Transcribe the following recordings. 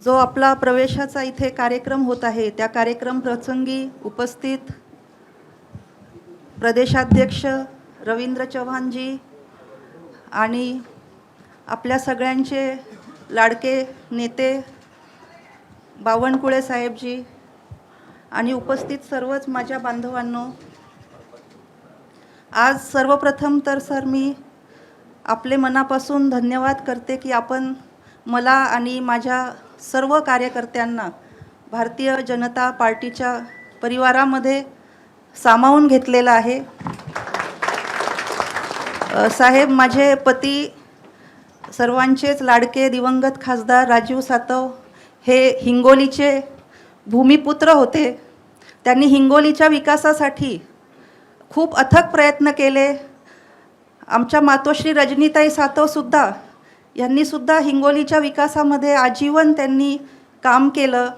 जो आपला प्रवेशाचा इथे कार्यक्रम होत आहे त्या कार्यक्रम प्रसंगी उपस्थित प्रदेशाध्यक्ष रवींद्र चव्हाणजी आणि आपल्या सगळ्यांचे लाडके नेते बावनकुळे साहेबजी आणि उपस्थित सर्वच माझ्या बांधवांनो, आज सर्वप्रथम तर सर मी आपले मनापासून धन्यवाद करते की आपण मला आणि माझ्या सर्व कार्यकर्त्यांना भारतीय जनता पार्टीच्या परिवारामध्ये सामावून घेतलेलं आहे। साहेब, माझे पती सर्वांचेच लाडके दिवंगत खासदार राजीव सातव हे हिंगोलीचे भूमिपुत्र होते। त्यांनी हिंगोलीच्या विकासासाठी खूप अथक प्रयत्न केले। आमच्या मातोश्री रजनीताई सातव सुद्धा यांनी सुद्धा हिंगोलीच्या विकासामध्ये आजीवन त्यांनी काम केलं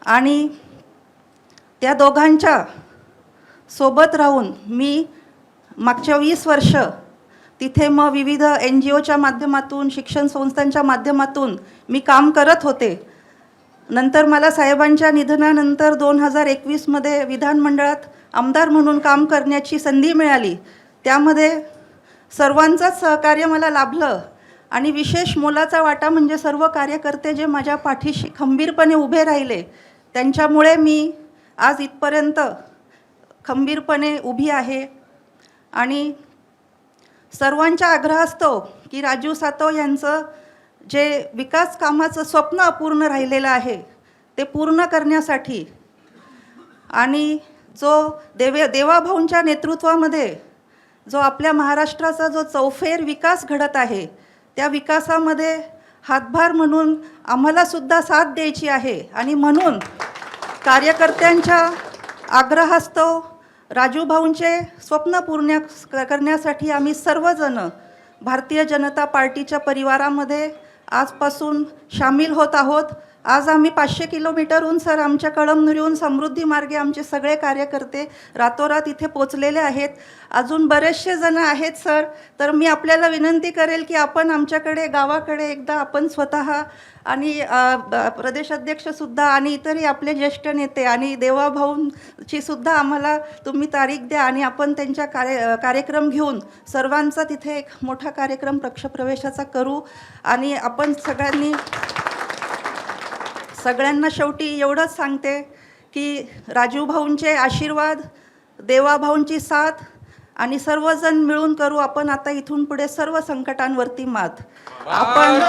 आणि त्या दोघांच्या सोबत राहून मी मागच्या 20 वर्ष तिथे मग विविध NGOच्या माध्यमातून शिक्षण संस्थांच्या माध्यमातून मी काम करत होते। नंतर मला साहेबांच्या निधनानंतर 2021 मध्ये विधानमंडळात आमदार म्हणून काम करण्याची संधी मिळाली। त्यामध्ये सर्वांचंच सहकार्य मला लाभलं आणि विशेष मोलाचा वाटा म्हणजे सर्व कार्यकर्ते जे माझ्या पाठीशी खंबीरपणे उभे राहिले, त्यांच्यामुळे मी आज इथपर्यंत खंबीरपणे उभी आहे। आणि सर्वांच्या आग्रहास्तव की राजीव सातव यांचं जे विकास कामाचं स्वप्न अपूर्ण राहिलेलं आहे ते पूर्ण करण्यासाठी आणि जो देवाभाऊंच्या नेतृत्वामध्ये जो आपल्या महाराष्ट्राचा जो चौफेर विकास घडत आहे त्या विकासामध्ये हातभार म्हणून आम्हाला सुद्धा साथ द्यायची आहे। आणि म्हणून कार्यकर्त्यांच्या आग्रहास्तव राजूभाऊंचे स्वप्न पूर्ण करण्यासाठी आम्ही सर्वजण भारतीय जनता पार्टीच्या परिवारामध्ये आजपासून सामील होत आहोत। आज आम्ही 500 किलोमीटरहून सर आमच्या कळमनुरीहून समृद्धी मार्गे आमचे सगळे कार्यकर्ते रातोरात इथे पोचलेले आहेत। अजून बरेचसे जण आहेत सर, तर मी आपल्याला विनंती करेल की आपण आमच्याकडे गावाकडे एकदा आपण स्वतः आणि प्रदेशाध्यक्षसुद्धा आणि इतरही आपले ज्येष्ठ नेते आणि देवाभाऊंची सुद्धा आम्हाला तुम्ही तारीख द्या आणि आपण त्यांच्या कार्यक्रम घेऊन सर्वांचा तिथे एक मोठा कार्यक्रम पक्षप्रवेशाचा करू। आणि आपण सगळ्यांना शेवटी एवढंच सांगते की राजूभाऊंचे आशीर्वाद, देवाभाऊंची साथ आणि सर्वजण मिळून करू आपण आता इथून पुढे सर्व संकटांवरती मात। आपण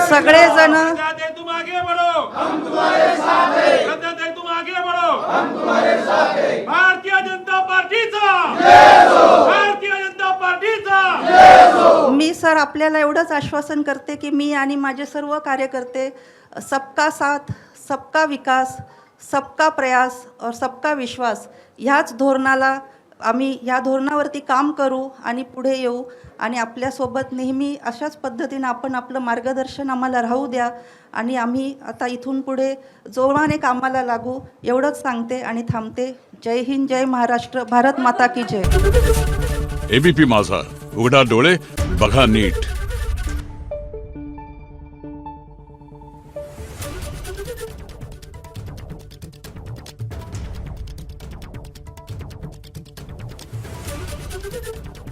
सगळेजण भारतीय जनता पार्टीचा, मी सर आपल्याला एवढंच आश्वासन करते की मी आणि माझे सर्व कार्यकर्ते सबका साथ, सबका विकास, सबका प्रयास और सबका विश्वास ह्याच धोरणाला आम्ही ह्या धोरणावरती काम करू आणि पुढे येऊ आणि आपल्यासोबत नेहमी अशाच पद्धतीने आपण आपलं मार्गदर्शन आम्हाला राहू द्या आणि आम्ही आता इथून पुढे जोराने कामाला लागू एवढंच सांगते आणि थांबते। जय हिंद, जय महाराष्ट्र, भारत माता की जय। ABP माझा, उघडा डोळे बघा नीट। Thank you.